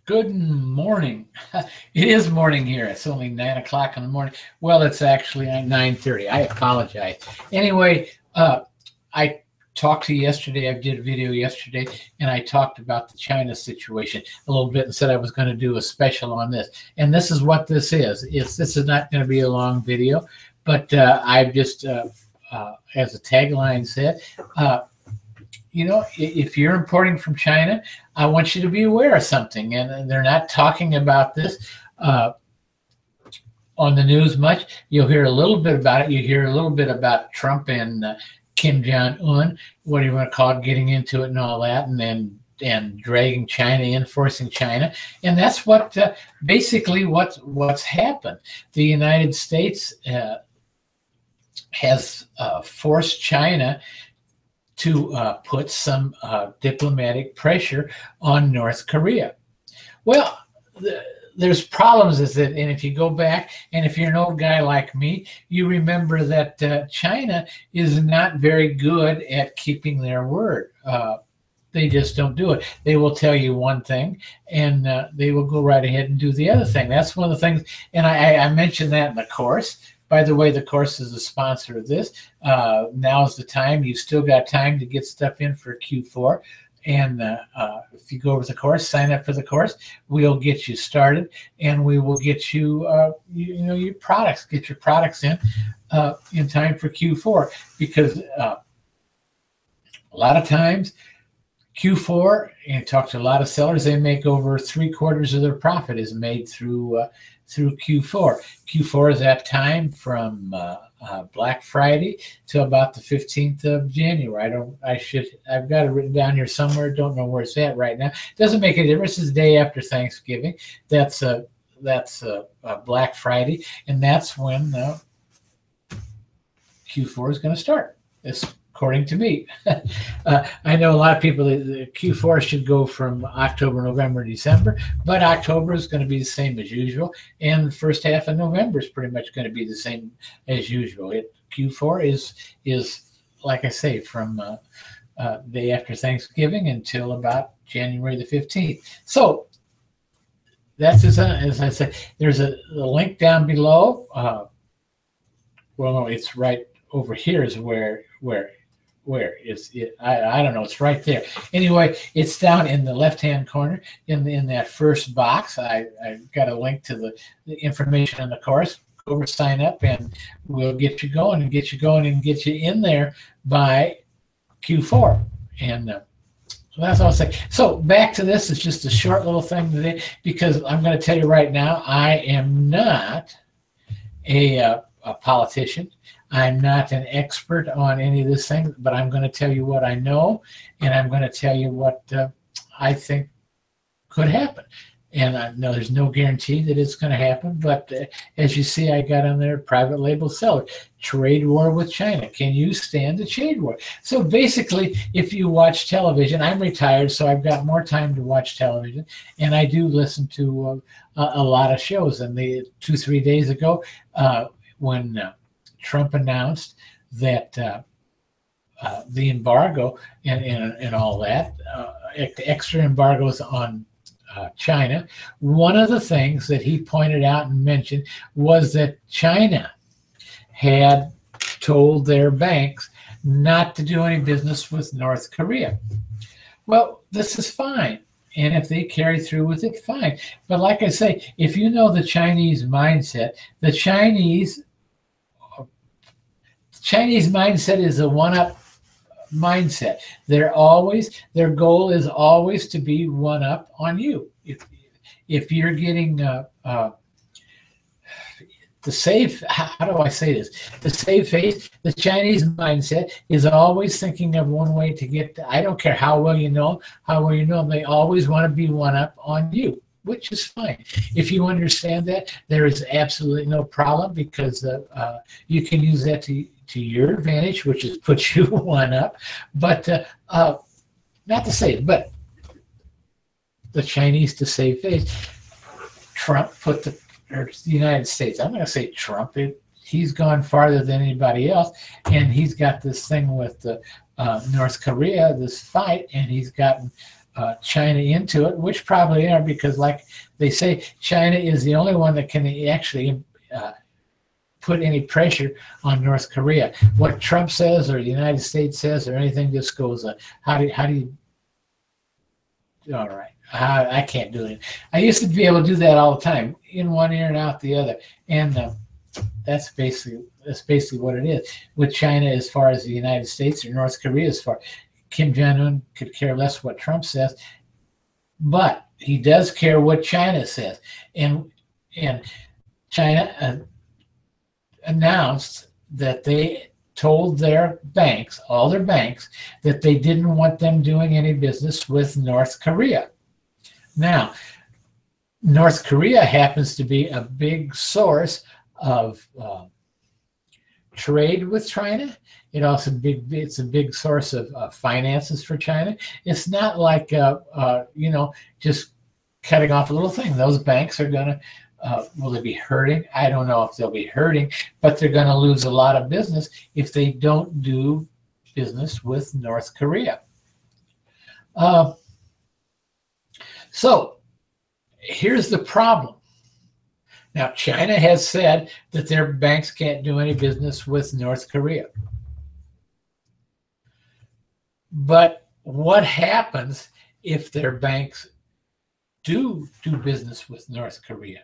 Good morning. It is morning here. It's only 9 o'clock in the morning. Well, it's actually 9:30. I apologize. Anyway, I talked to you yesterday. I did a video yesterday, and I talked about the China situation a little bit and said I was going to do a special on this. And this is what this is. This is not going to be a long video, but I've just, as a tagline said, if you're importing from China, I want you to be aware of something. And they're not talking about this on the news much. You'll hear a little bit about it. You hear a little bit about Trump and Kim Jong-un, what do you want to call it, getting into it and all that, and dragging China in, forcing China. And that's what basically what's happened. The United States has forced China to put some diplomatic pressure on North Korea. Well, there's problems with it, and if you go back, and if you're an old guy like me, you remember that China is not very good at keeping their word. They just don't do it. They will tell you one thing, and they will go right ahead and do the other thing. That's one of the things, and I mentioned that in the course. By the way, the course is a sponsor of this. Now's the time. You've still got time to get stuff in for Q4. And if you go over the course, sign up for the course, we'll get you started, and we will get you, your products, get your products in time for Q4. Because a lot of times, Q4, and talk to a lot of sellers, they make over 3/4 of their profit is made through Q4. Q4 is that time from Black Friday to about the 15th of January. I've got it written down here somewhere. Don't know where it's at right now. Doesn't make a difference. It's the day after Thanksgiving. That's Black Friday, and that's when Q4 is going to start. According to me. I know a lot of people, the Q4 should go from October, November, December, but October is going to be the same as usual, and the first half of November is pretty much going to be the same as usual. Q4 is like I say, from day after Thanksgiving until about January the 15th. So that's as I said. There's a link down below. Well, no, it's right over here is where is it? I don't know. It's right there. Anyway, it's down in the left-hand corner in that first box. I got a link to the information on the course. Go over, sign up, and we'll get you going and get you in there by Q4. And that's all I'll say. So back to this. It's just a short little thing today because I'm going to tell you right now, I am not a politician. I'm not an expert on any of this thing, but I'm going to tell you what I know, and I'm going to tell you what I think could happen. And I know there's no guarantee that it's going to happen, but as you see, I got on there, private label seller, trade war with China. Can you stand the trade war? So basically, if you watch television, I'm retired, so I've got more time to watch television, and I do listen to a lot of shows. And 2-3 days ago, when Trump announced that the embargo and all that, extra embargoes on China, one of the things that he pointed out and mentioned was that China had told their banks not to do any business with North Korea. Well, this is fine. And if they carry through with it, fine. But like I say, if you know the Chinese mindset, the Chinese mindset is a one-up mindset. Their goal is always to be one-up on you. If you're getting the save, how do I say this? The save face, the Chinese mindset is always thinking of one way to get I don't care how well you know them, they always want to be one-up on you, which is fine. If you understand that, there is absolutely no problem because you can use that to your advantage, which is put you one up. But not to say it, but the Chinese to save face, Trump put the United States, I'm going to say Trump, he's gone farther than anybody else, and he's got this thing with North Korea, this fight, and he's gotten China into it, which probably are, because like they say, China is the only one that can actually put any pressure on North Korea. What Trump says or the United States says or anything just goes, how do you, all right, I can't do it. I used to be able to do that all the time, in one ear and out the other. And that's basically what it is with China as far as the United States or North Korea as far. Kim Jong-un could care less what Trump says, but he does care what China says. And China announced that they told their banks, all their banks, that they didn't want them doing any business with North Korea. Now, North Korea happens to be a big source of trade with China. It's a big source of finances for China. It's not like just cutting off a little thing. Those banks are going to will they be hurting? I don't know if they'll be hurting, but they're going to lose a lot of business if they don't do business with North Korea. So here's the problem. Now, China has said that their banks can't do any business with North Korea. But what happens if their banks do business with North Korea?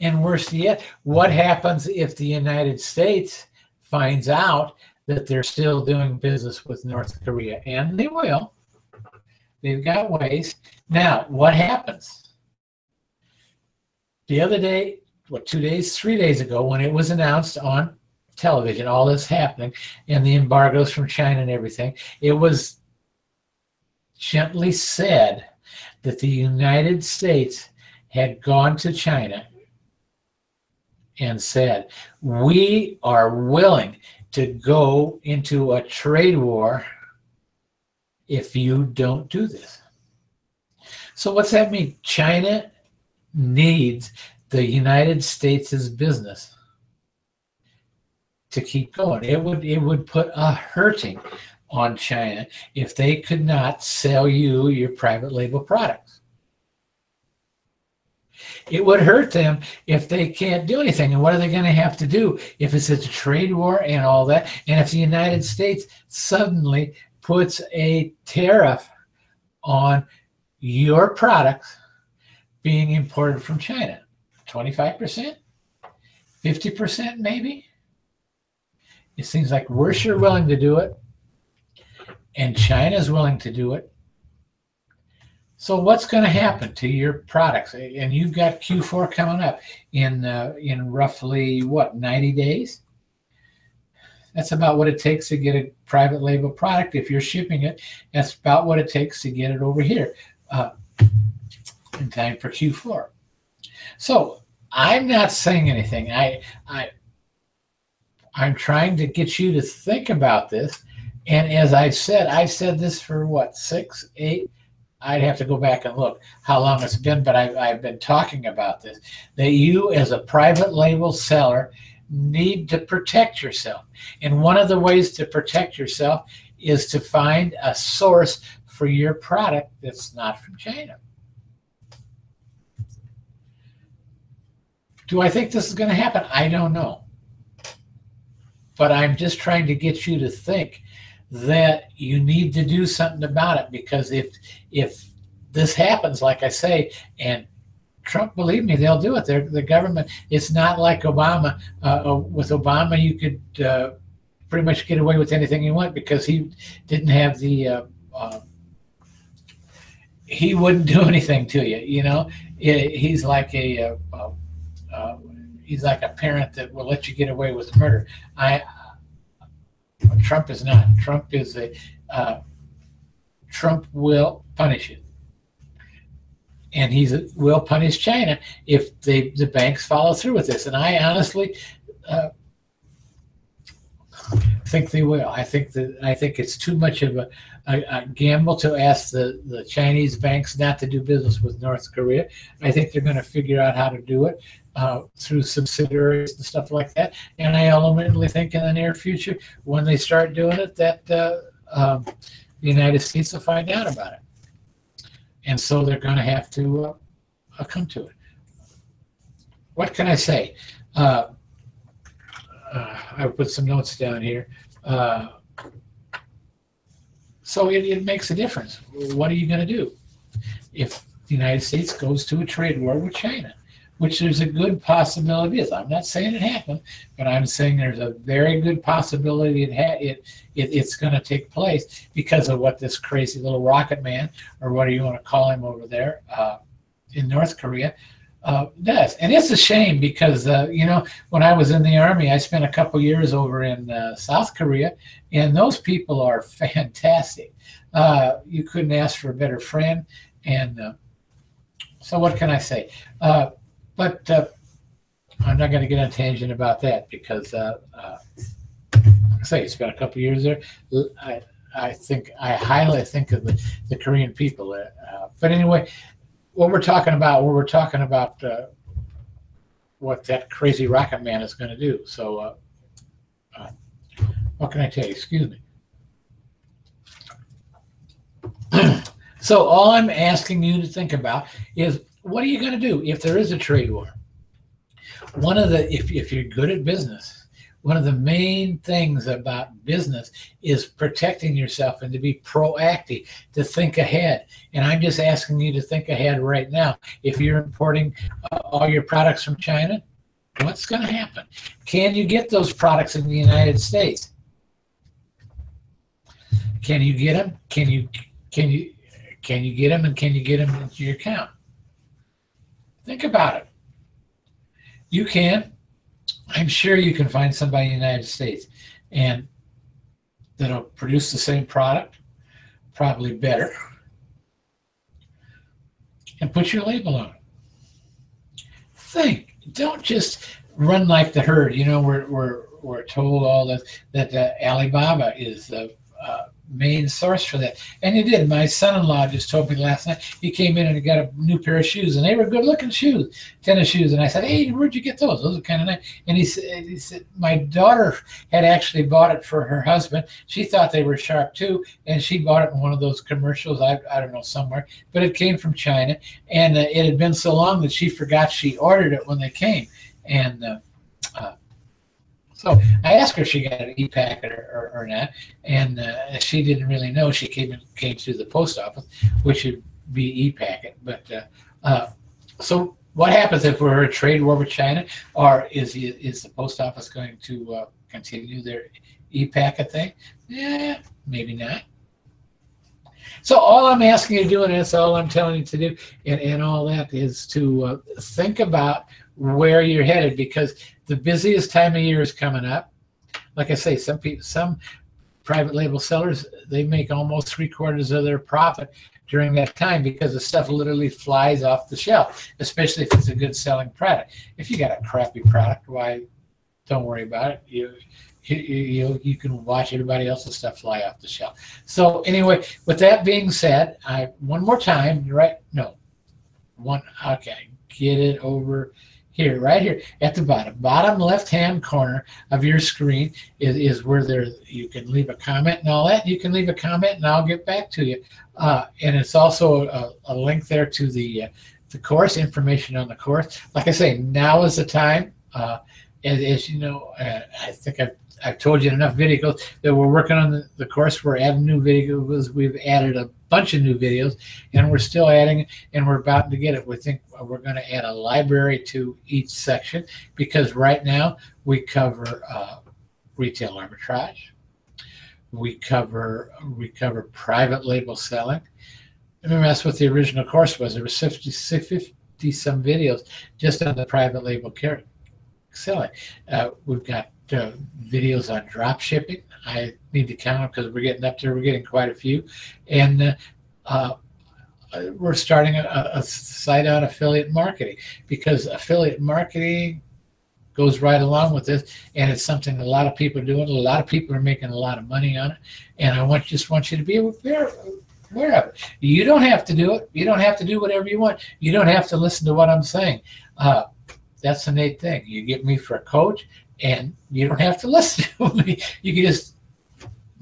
And worse yet, what happens if the United States finds out that they're still doing business with North Korea? And they will. They've got ways. Now, what happens? The other day, 3 days ago, when it was announced on television, all this happening, and the embargoes from China and everything, it was gently said that the United States had gone to China and said, we are willing to go into a trade war if you don't do this. So what's that mean? China needs the United States' business to keep going. It would put a hurting on China if they could not sell you your private label products. It would hurt them if they can't do anything. And what are they going to have to do if it's a trade war and all that? And if the United States suddenly puts a tariff on your products being imported from China, 25%, 50% maybe? It seems like we're sure willing to do it, and China's willing to do it. So what's going to happen to your products? And you've got Q4 coming up in roughly, 90 days? That's about what it takes to get a private label product. If you're shipping it, that's about what it takes to get it over here in time for Q4. So I'm not saying anything. I'm trying to get you to think about this. And as I've said this for 6, 8, I'd have to go back and look how long it's been, but I've been talking about this, that you as a private label seller need to protect yourself. And one of the ways to protect yourself is to find a source for your product that's not from China. Do I think this is going to happen? I don't know. But I'm just trying to get you to think that you need to do something about it, because if this happens, like I say, and Trump, believe me, they'll do it. The government, it's not like Obama. With Obama, you could pretty much get away with anything you want, because he didn't have the, he wouldn't do anything to you, you know. He's like a parent that will let you get away with murder. Trump is not. Trump is Trump will punish it, and he will punish China if the banks follow through with this. And I honestly think they will. I think it's too much of a gamble to ask the Chinese banks not to do business with North Korea. I think they're going to figure out how to do it through subsidiaries and stuff like that. And I ultimately think in the near future, when they start doing it, that the the United States will find out about it. And so they're going to have to come to it. What can I say? I put some notes down here. So it makes a difference. What are you going to do if the United States goes to a trade war with China, which there's a good possibility is. I'm not saying it happened, but I'm saying there's a very good possibility it's going to take place because of what this crazy little rocket man, or what do you want to call him over there in North Korea, does. And it's a shame because, when I was in the Army, I spent a couple years over in South Korea, and those people are fantastic. You couldn't ask for a better friend. And so what can I say? But I'm not going to get on a tangent about that because, it's been a couple years there. I highly think of the Korean people. But anyway, what we're talking about what that crazy rocket man is going to do. So what can I tell you? Excuse me. So all I'm asking you to think about is, what are you going to do if there is a trade war? If you're good at business, one of the main things about business is protecting yourself and to be proactive, to think ahead. And I'm just asking you to think ahead right now. If you're importing all your products from China, what's going to happen? Can you get those products in the United States? Can you get them? Can you get them, and can you get them into your account? Think about it. You can. I'm sure you can find somebody in the United States and that'll produce the same product, probably better, and put your label on it. Think. Don't just run like the herd. We're told all that Alibaba is the main source for that, and it did. My son-in-law just told me last night he came in and he got a new pair of shoes, and they were good-looking shoes, tennis shoes. And I said, "Hey, where'd you get those? Those are kind of nice." And he said, "My daughter had actually bought it for her husband. She thought they were sharp too, and she bought it in one of those commercials. I don't know, somewhere, but it came from China, and it had been so long that she forgot she ordered it when they came." And so I asked her if she got an e-packet or not, and she didn't really know. She came through the post office, which would be e-packet. But so what happens if we're in a trade war with China, or is the post office going to continue their e-packet thing? Yeah, maybe not. So all I'm asking you to do, and that's all I'm telling you to do, and all that, is to think about where you're headed, because the busiest time of year is coming up. Like I say, some private label sellers, they make almost 3/4 of their profit during that time because the stuff literally flies off the shelf, especially if it's a good selling product. If you got a crappy product, why, don't worry about it. You can watch everybody else's stuff fly off the shelf. So anyway, with that being said, one more time, okay, get it over here, right here at the bottom left-hand corner of your screen is where you can leave a comment and all that. You can leave a comment and I'll get back to you. And it's also a link there to the course, information on the course. Like I say, now is the time. As you know, I think I've told you in enough videos that we're working on the course. We're adding new videos. We've added a bunch of new videos, and we're still adding, and we're about to get it. We think we're going to add a library to each section, because right now we cover retail arbitrage. We cover private label selling. Remember, that's what the original course was. There was 50 some videos just on the private label selling. We've got videos on drop shipping. I need to count them because we're getting up there. We're getting quite a few. And we're starting a site on affiliate marketing, because affiliate marketing goes right along with this, and it's something a lot of people are doing. A lot of people are making a lot of money on it, and I just want you to be aware of it. You don't have to do it. You don't have to do whatever you want. You don't have to listen to what I'm saying. That's the neat thing. You get me for a coach, and you don't have to listen to me. You can just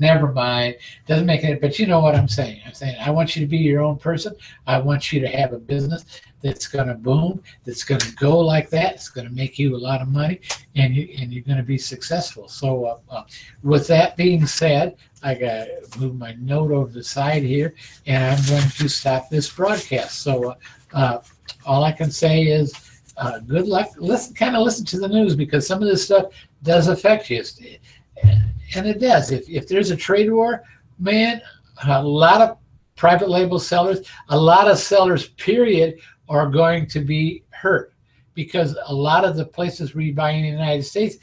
Never mind. Doesn't make it. But you know what I'm saying. I'm saying I want you to be your own person. I want you to have a business that's going to boom, that's going to go like that. It's going to make you a lot of money, and you're going to be successful. So, with that being said, I got to move my note over the side here, and I'm going to stop this broadcast. So, all I can say is good luck. Listen to the news, because some of this stuff does affect you. And it does. If there's a trade war, man, a lot of private label sellers, a lot of sellers, period, are going to be hurt, because a lot of the places where you buy in the United States,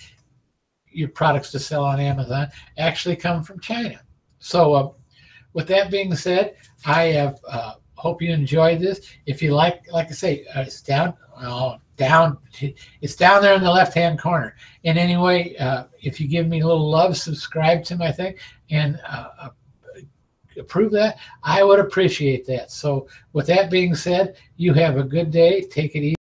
your products to sell on Amazon actually come from China. So with that being said, I have hope you enjoyed this. If you like I say, it's down. It's down there in the left-hand corner. And anyway, if you give me a little love, subscribe to my thing, and approve that, I would appreciate that. So with that being said, you have a good day. Take it easy.